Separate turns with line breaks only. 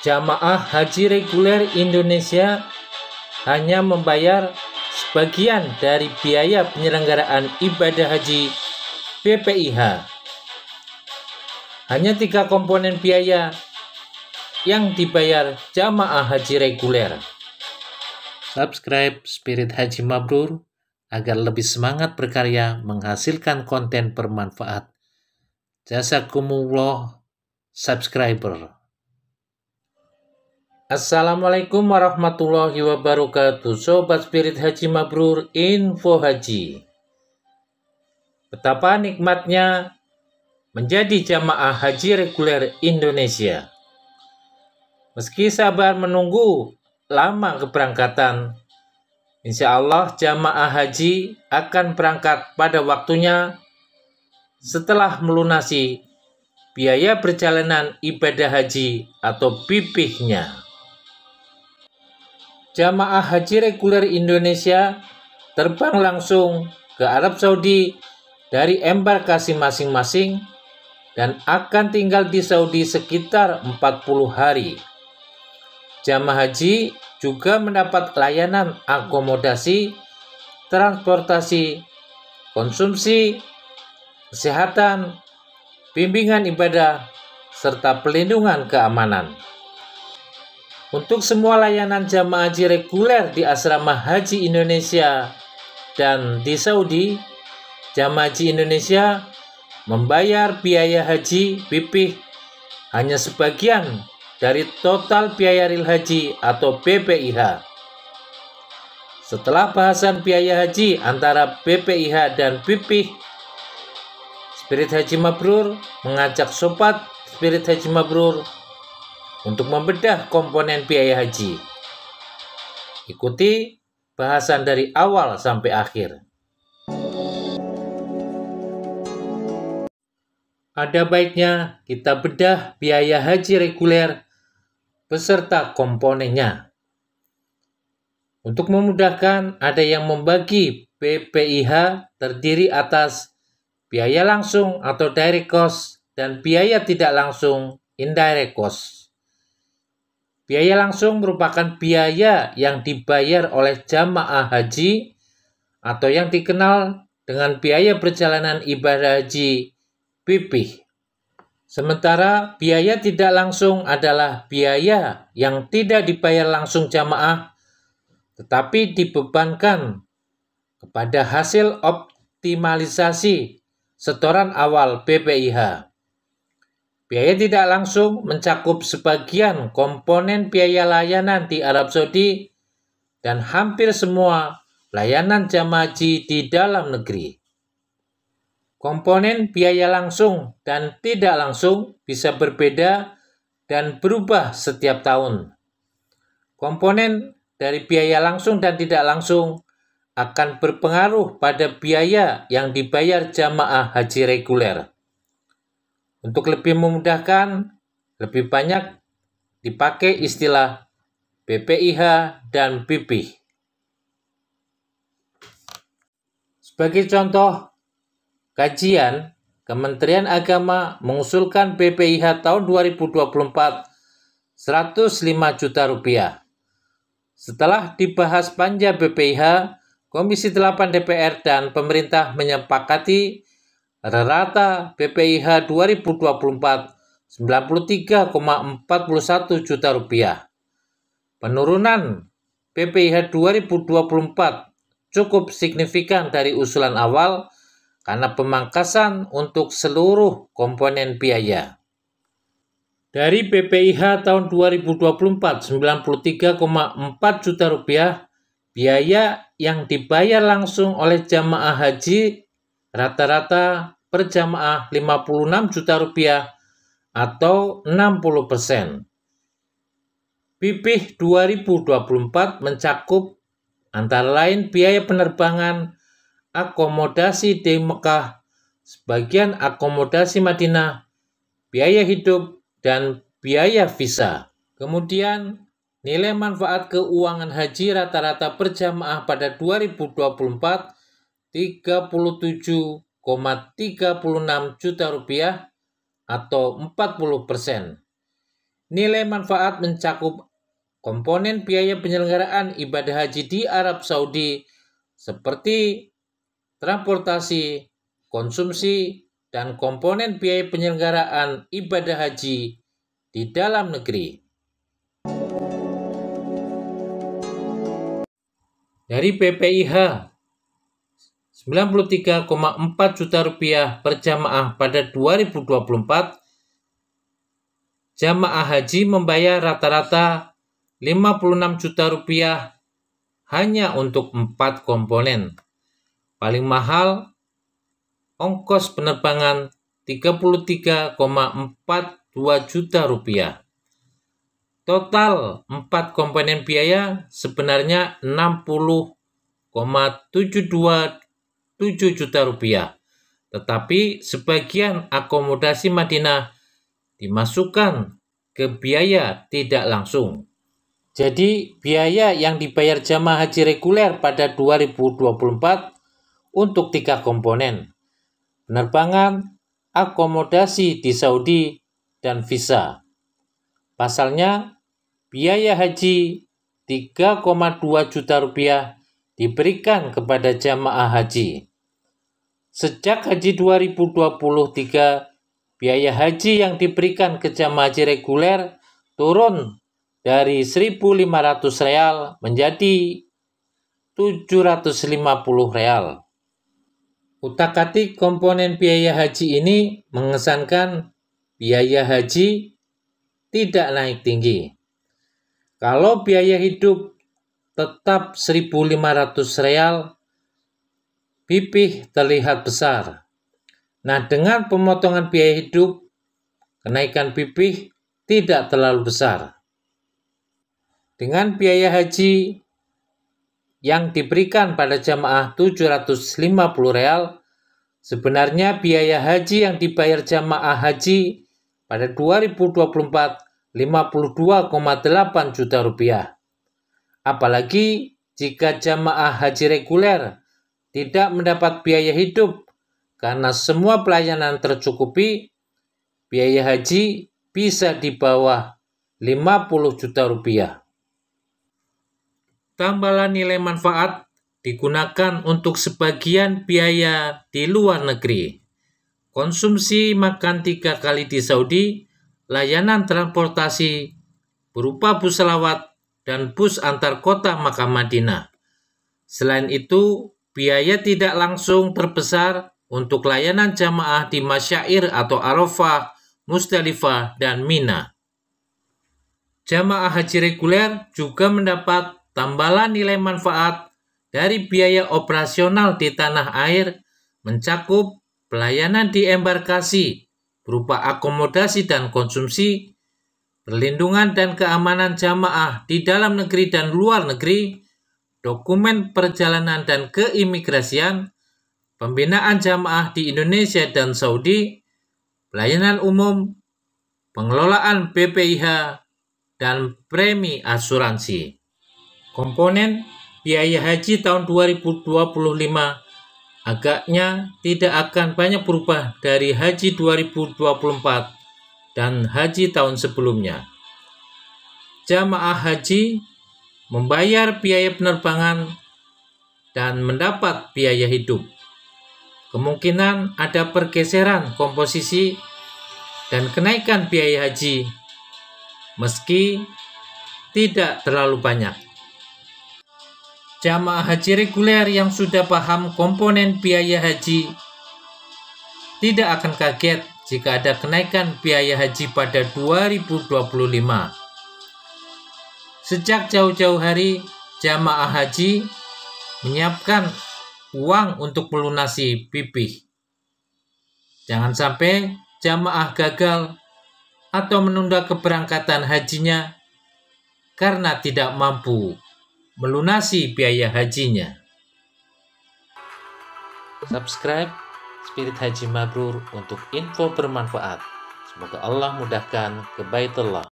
Jamaah haji reguler Indonesia hanya membayar sebagian dari biaya penyelenggaraan ibadah haji BPIH. Hanya 3 komponen biaya yang dibayar jamaah haji reguler. Subscribe Spirit Haji Mabrur agar lebih semangat berkarya menghasilkan konten bermanfaat. Jazakumullah subscriber. Assalamualaikum warahmatullahi wabarakatuh. Sobat Spirit Haji Mabrur, info haji. Betapa nikmatnya menjadi jamaah haji reguler Indonesia. Meski sabar menunggu lama keberangkatan, insya Allah jamaah haji akan berangkat pada waktunya setelah melunasi biaya perjalanan ibadah haji atau BPIH-nya. Jamaah haji reguler Indonesia terbang langsung ke Arab Saudi dari embarkasi masing-masing dan akan tinggal di Saudi sekitar 40 hari. Jamaah haji juga mendapat layanan akomodasi, transportasi, konsumsi, kesehatan, bimbingan ibadah, serta pelindungan keamanan. Untuk semua layanan jamaah haji reguler di Asrama Haji Indonesia dan di Saudi, jamaah haji Indonesia membayar biaya haji BPIH hanya sebagian dari total biaya real haji atau BPIH. Setelah bahasan biaya haji antara BPIH dan BPIH, Spirit Haji Mabrur mengajak Sobat Spirit Haji Mabrur untuk membedah komponen biaya haji. Ikuti bahasan dari awal sampai akhir. Ada baiknya kita bedah biaya haji reguler beserta komponennya. Untuk memudahkan, ada yang membagi BPIH terdiri atas biaya langsung atau direct cost dan biaya tidak langsung indirect cost. Biaya langsung merupakan biaya yang dibayar oleh jamaah haji atau yang dikenal dengan biaya perjalanan ibadah haji BPIH. Sementara biaya tidak langsung adalah biaya yang tidak dibayar langsung jamaah tetapi dibebankan kepada hasil optimalisasi setoran awal BPIH. Biaya tidak langsung mencakup sebagian komponen biaya layanan di Arab Saudi dan hampir semua layanan jamaah haji di dalam negeri. Komponen biaya langsung dan tidak langsung bisa berbeda dan berubah setiap tahun. Komponen dari biaya langsung dan tidak langsung akan berpengaruh pada biaya yang dibayar jamaah haji reguler. Untuk lebih memudahkan, lebih banyak dipakai istilah BPIH dan BPIH. Sebagai contoh kajian, Kementerian Agama mengusulkan BPIH tahun 2024 105 juta rupiah. Setelah dibahas panja BPIH, Komisi 8 DPR dan pemerintah menyepakati rata BPIH 2024 93,41 juta rupiah. Penurunan BPIH 2024 cukup signifikan dari usulan awal karena pemangkasan untuk seluruh komponen biaya. Dari BPIH tahun 2024 93,4 juta rupiah, biaya yang dibayar langsung oleh jamaah haji rata-rata per jamaah 56 juta rupiah atau 60%. BPIH 2024 mencakup antara lain biaya penerbangan, akomodasi di Mekah, sebagian akomodasi Madinah, biaya hidup, dan biaya visa. Kemudian, nilai manfaat keuangan haji rata-rata per jamaah pada 2024 37,36 juta rupiah atau 40%. Nilai manfaat mencakup komponen biaya penyelenggaraan ibadah haji di Arab Saudi seperti transportasi, konsumsi, dan komponen biaya penyelenggaraan ibadah haji di dalam negeri. Dari BPIH, 93,4 juta rupiah per jamaah pada 2024, jamaah haji membayar rata-rata 56 juta rupiah hanya untuk 4 komponen. Paling mahal, ongkos penerbangan 33,42 juta rupiah. Total 4 komponen biaya sebenarnya 60,727 juta rupiah. Tetapi sebagian akomodasi Madinah dimasukkan ke biaya tidak langsung. Jadi biaya yang dibayar jamaah haji reguler pada 2024 untuk 3 komponen: penerbangan, akomodasi di Saudi, dan visa. Pasalnya, biaya haji 3,2 juta rupiah diberikan kepada jamaah haji. Sejak haji 2023, biaya haji yang diberikan ke jamaah haji reguler turun dari 1.500 real menjadi 750 real. Utak-atik komponen biaya haji ini mengesankan biaya haji tidak naik tinggi. Kalau biaya hidup tetap 1.500 real, pipih terlihat besar. Nah, dengan pemotongan biaya hidup, kenaikan pipih tidak terlalu besar. Dengan biaya haji yang diberikan pada jamaah 750 real, sebenarnya biaya haji yang dibayar jamaah haji pada 2024 52,8 juta rupiah. Apalagi jika jamaah haji reguler tidak mendapat biaya hidup karena semua pelayanan tercukupi, biaya haji bisa di bawah 50 juta rupiah. Tambahan nilai manfaat digunakan untuk sebagian biaya di luar negeri. Konsumsi makan 3 kali di Saudi, layanan transportasi berupa bus selawat dan bus antar kota Makkah Madinah. Selain itu, biaya tidak langsung terbesar untuk layanan jamaah di Masyair atau Arafah, Musdalifah, dan Mina. Jamaah haji reguler juga mendapat tambahan nilai manfaat dari biaya operasional di tanah air mencakup pelayanan di embarkasi berupa akomodasi dan konsumsi, perlindungan dan keamanan jamaah di dalam negeri dan luar negeri, dokumen perjalanan dan keimigrasian, pembinaan jamaah di Indonesia dan Saudi, pelayanan umum, pengelolaan BPIH, dan premi asuransi. Komponen biaya haji tahun 2025 agaknya tidak akan banyak berubah dari haji 2024 dan haji tahun sebelumnya. Jamaah haji membayar biaya penerbangan dan mendapat biaya hidup. Kemungkinan ada pergeseran komposisi dan kenaikan biaya haji, meski tidak terlalu banyak. Jamaah haji reguler yang sudah paham komponen biaya haji tidak akan kaget jika ada kenaikan biaya haji pada 2025. Sejak jauh-jauh hari, jamaah haji menyiapkan uang untuk melunasi pipih. Jangan sampai jamaah gagal atau menunda keberangkatan hajinya karena tidak mampu melunasi biaya hajinya. Subscribe Spirit Haji Mabrur untuk info bermanfaat. Semoga Allah mudahkan ke Baitullah.